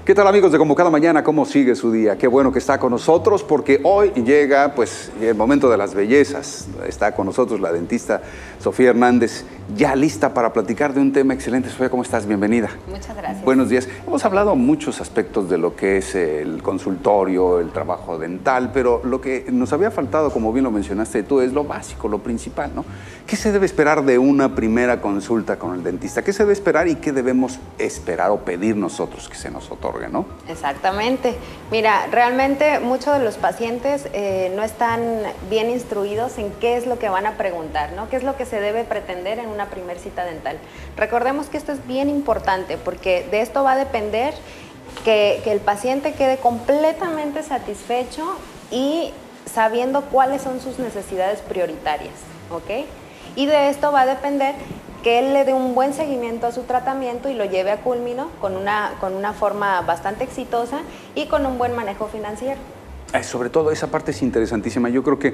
¿Qué tal, amigos de Como Cada Mañana? ¿Cómo sigue su día? Qué bueno que está con nosotros porque hoy llega pues el momento de las bellezas. Está con nosotros la dentista Sofía Hernández, ya lista para platicar de un tema excelente. Sofía, ¿cómo estás? Bienvenida. Muchas gracias. Buenos días. Hemos hablado muchos aspectos de lo que es el consultorio, el trabajo dental, pero lo que nos había faltado, como bien lo mencionaste tú, es lo básico, lo principal, ¿no? ¿Qué se debe esperar de una primera consulta con el dentista? ¿Qué se debe esperar y qué debemos esperar o pedir nosotros que se nos otorgue, ¿no? Exactamente. Mira, realmente muchos de los pacientes no están bien instruidos en qué es lo que van a preguntar, ¿no? ¿Qué es lo que se debe pretender en una primer cita dental? Recordemos que esto es bien importante porque de esto va a depender que el paciente quede completamente satisfecho y sabiendo cuáles son sus necesidades prioritarias, ¿ok? Y de esto va a depender que él le dé un buen seguimiento a su tratamiento y lo lleve a culmino con una forma bastante exitosa y con un buen manejo financiero. Sobre todo esa parte es interesantísima. Yo creo que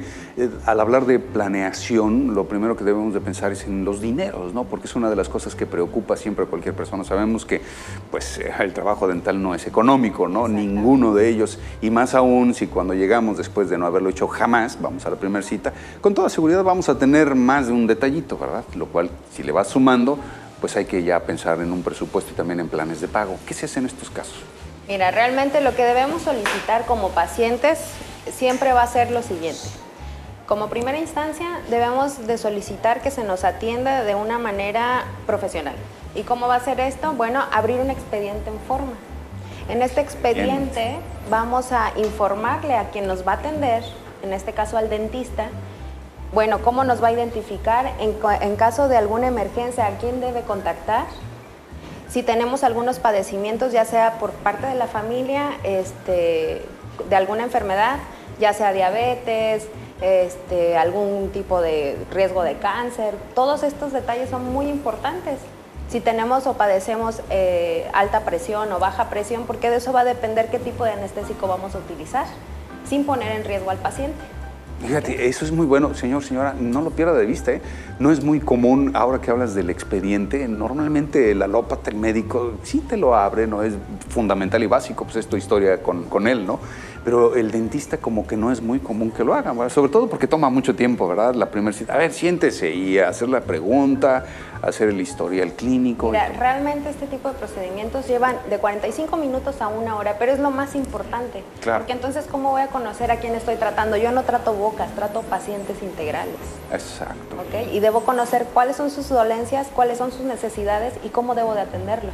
al hablar de planeación, lo primero que debemos de pensar es en los dineros, ¿no? Porque es una de las cosas que preocupa siempre a cualquier persona. Sabemos que pues, el trabajo dental no es económico, ¿no? Ninguno de ellos. Y más aún si cuando llegamos después de no haberlo hecho jamás, vamos a la primera cita, con toda seguridad vamos a tener más de un detallito, ¿verdad? Lo cual, si le vas sumando, pues hay que ya pensar en un presupuesto y también en planes de pago. ¿Qué se hace en estos casos? Mira, realmente lo que debemos solicitar como pacientes siempre va a ser lo siguiente. Como primera instancia, debemos de solicitar que se nos atienda de una manera profesional. ¿Y cómo va a ser esto? Bueno, abrir un expediente en forma. En este expediente vamos a informarle a quien nos va a atender, en este caso al dentista, bueno, cómo nos va a identificar en caso de alguna emergencia, a quién debe contactar. Si tenemos algunos padecimientos, ya sea por parte de la familia, de alguna enfermedad, ya sea diabetes, algún tipo de riesgo de cáncer, todos estos detalles son muy importantes. Si tenemos o padecemos alta presión o baja presión, porque de eso va a depender qué tipo de anestésico vamos a utilizar, sin poner en riesgo al paciente. Fíjate, eso es muy bueno, señor, señora, no lo pierda de vista, ¿eh? No es muy común, ahora que hablas del expediente, normalmente el alópata, el médico, sí te lo abre, no es fundamental y básico, pues es tu historia con él, ¿no? Pero el dentista como que no es muy común que lo haga, ¿verdad? Sobre todo porque toma mucho tiempo, ¿verdad? La primera cita, a ver, siéntese y hacer la pregunta, hacer el historial clínico. Mira, realmente este tipo de procedimientos llevan de 45 minutos a 1 hora, pero es lo más importante. Claro. Porque entonces, ¿cómo voy a conocer a quién estoy tratando? Yo no trato bocas, trato pacientes integrales. Exacto. ¿Ok? Y debo conocer cuáles son sus dolencias, cuáles son sus necesidades y cómo debo de atenderlo,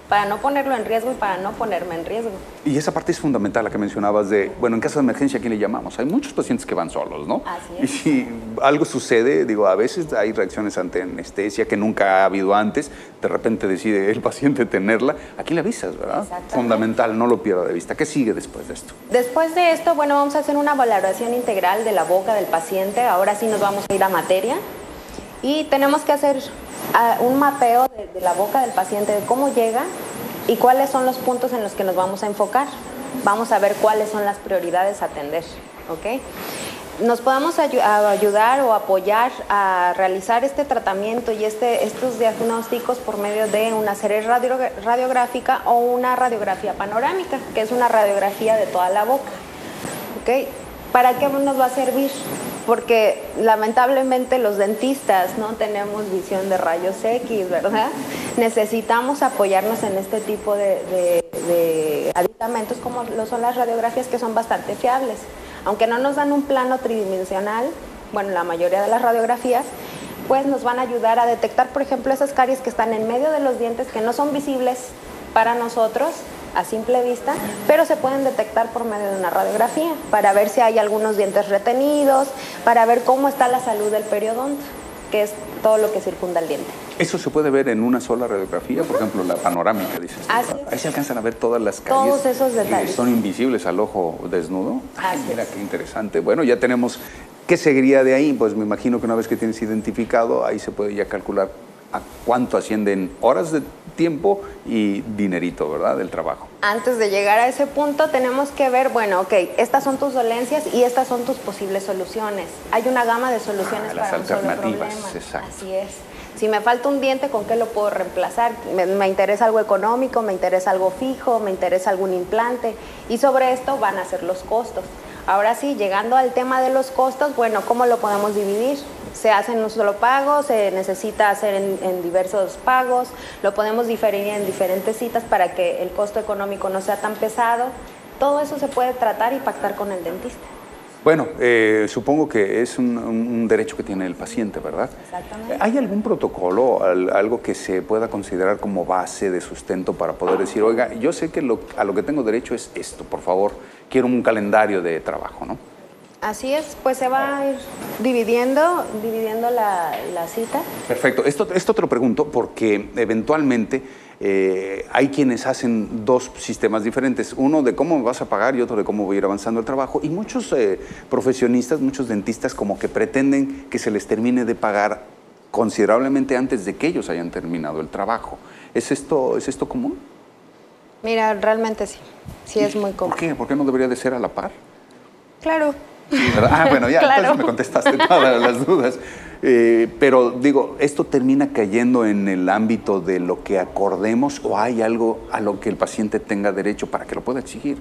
para no ponerlo en riesgo y para no ponerme en riesgo. Y esa parte es fundamental, la que mencionabas de, bueno, en caso de emergencia, ¿a quién le llamamos? Hay muchos pacientes que van solos, ¿no? Así es. Y si algo sucede, digo, a veces hay reacciones ante anestesia que nunca ha habido antes, de repente decide el paciente tenerla, ¿a quién le avisas, verdad? Fundamental, no lo pierda de vista. ¿Qué sigue después de esto? Después de esto, bueno, vamos a hacer una valoración integral de la boca del paciente. Ahora sí nos vamos a ir a materia. Y tenemos que hacer un mapeo de la boca del paciente, de cómo llega y cuáles son los puntos en los que nos vamos a enfocar. Vamos a ver cuáles son las prioridades a atender, ¿ok? Nos podemos ayudar o apoyar a realizar este tratamiento y estos diagnósticos por medio de una serie radiográfica o una radiografía panorámica, que es una radiografía de toda la boca, ¿ok? ¿Para qué nos va a servir? Porque lamentablemente los dentistas no tenemos visión de rayos X, ¿verdad? Necesitamos apoyarnos en este tipo de aditamentos como lo son las radiografías, que son bastante fiables. Aunque no nos dan un plano tridimensional, bueno, la mayoría de las radiografías, pues nos van a ayudar a detectar, por ejemplo, esas caries que están en medio de los dientes, que no son visibles para nosotros a simple vista, pero se pueden detectar por medio de una radiografía para ver si hay algunos dientes retenidos, para ver cómo está la salud del periodonto, que es todo lo que circunda el diente. ¿Eso se puede ver en una sola radiografía? Por ejemplo, la panorámica, dices. Así Ahí se alcanzan a ver todas las caries. Todos esos detalles. Que son invisibles al ojo desnudo. Así Mira, es. qué interesante. Bueno, ya tenemos... ¿Qué seguiría de ahí? Pues me imagino que una vez que tienes identificado, ahí se puede ya calcular a cuánto ascienden horas de tiempo y dinerito, ¿verdad? Del trabajo. Antes de llegar a ese punto tenemos que ver, bueno, ok, estas son tus dolencias y estas son tus posibles soluciones. Hay una gama de soluciones las para un solo alternativas, problema. exacto. Así es. Si me falta un diente, ¿con qué lo puedo reemplazar? Me interesa algo económico, me interesa algo fijo, me interesa algún implante. Y sobre esto van a ser los costos. Ahora sí, llegando al tema de los costos, bueno, ¿cómo lo podemos dividir? Se hace en un solo pago, se necesita hacer en diversos pagos, lo podemos diferir en diferentes citas para que el costo económico no sea tan pesado. Todo eso se puede tratar y pactar con el dentista. Bueno, supongo que es un derecho que tiene el paciente, ¿verdad? Exactamente. ¿Hay algún protocolo, algo que se pueda considerar como base de sustento para poder decir, oiga, yo sé que a lo que tengo derecho es esto, por favor, quiero un calendario de trabajo, ¿no? Así es, pues se va a ir dividiendo la cita. Perfecto. Esto te lo pregunto porque eventualmente hay quienes hacen dos sistemas diferentes. Uno de cómo me vas a pagar y otro de cómo voy a ir avanzando el trabajo. Y muchos profesionistas, muchos dentistas como que pretenden que se les termine de pagar considerablemente antes de que ellos hayan terminado el trabajo. ¿Es esto común? Mira, realmente sí. Sí es muy común. ¿Por qué? ¿Por qué no debería de ser a la par? Claro. ¿Verdad? Ah, bueno, ya, Claro. Entonces me contestaste todas las dudas. Pero digo, ¿esto termina cayendo en el ámbito de lo que acordemos o hay algo a lo que el paciente tenga derecho para que lo pueda exigir?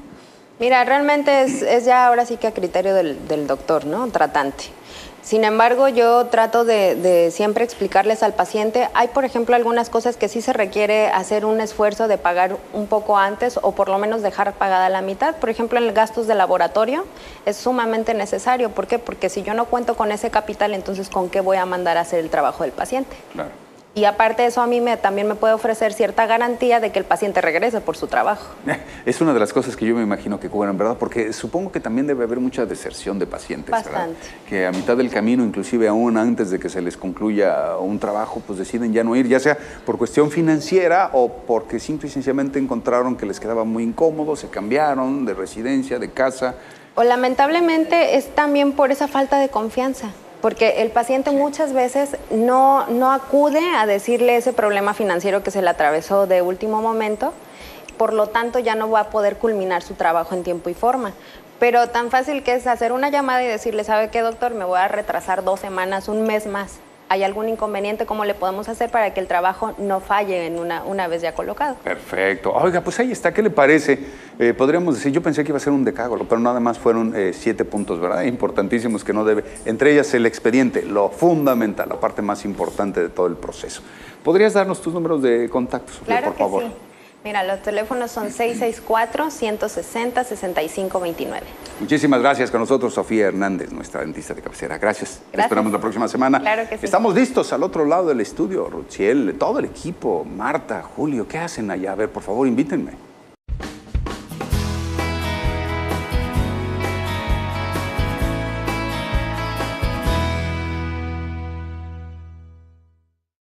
Mira, realmente es ya ahora sí que a criterio del doctor, ¿no? Tratante. Sin embargo, yo trato de siempre explicarles al paciente. Hay, por ejemplo, algunas cosas que sí se requiere hacer un esfuerzo de pagar un poco antes o por lo menos dejar pagada la mitad. Por ejemplo, en los gastos de laboratorio es sumamente necesario. ¿Por qué? Porque si yo no cuento con ese capital, entonces ¿con qué voy a mandar a hacer el trabajo del paciente? Claro. Y aparte de eso, a mí también me puede ofrecer cierta garantía de que el paciente regrese por su trabajo. Es una de las cosas que yo me imagino que cubren, ¿verdad? Porque supongo que también debe haber mucha deserción de pacientes, Bastante. ¿verdad? Que a mitad del camino, inclusive aún antes de que se les concluya un trabajo, pues deciden ya no ir, ya sea por cuestión financiera o porque simple y sencillamente encontraron que les quedaba muy incómodo, se cambiaron de residencia, de casa. O lamentablemente es también por esa falta de confianza. Porque el paciente muchas veces no acude a decirle ese problema financiero que se le atravesó de último momento, por lo tanto ya no va a poder culminar su trabajo en tiempo y forma. Pero tan fácil que es hacer una llamada y decirle, ¿sabe qué, doctor? Me voy a retrasar 2 semanas, un mes más. ¿Hay algún inconveniente? ¿Cómo le podemos hacer para que el trabajo no falle en una vez ya colocado? Perfecto. Oiga, pues ahí está. ¿Qué le parece? Podríamos decir, yo pensé que iba a ser un decálogo, pero nada más fueron 7 puntos, ¿verdad? Importantísimos que no debe. Entre ellas el expediente, lo fundamental, la parte más importante de todo el proceso. ¿Podrías darnos tus números de contacto, Sofía, Claro por que favor? sí. Mira, los teléfonos son 664-160-6529. Muchísimas gracias. Con nosotros Sofía Hernández, nuestra dentista de cabecera. Gracias. Te Gracias. esperamos la próxima semana. Claro que sí. Estamos listos al otro lado del estudio. Rutsiel, todo el equipo, Marta, Julio, ¿qué hacen allá? A ver, por favor, invítenme.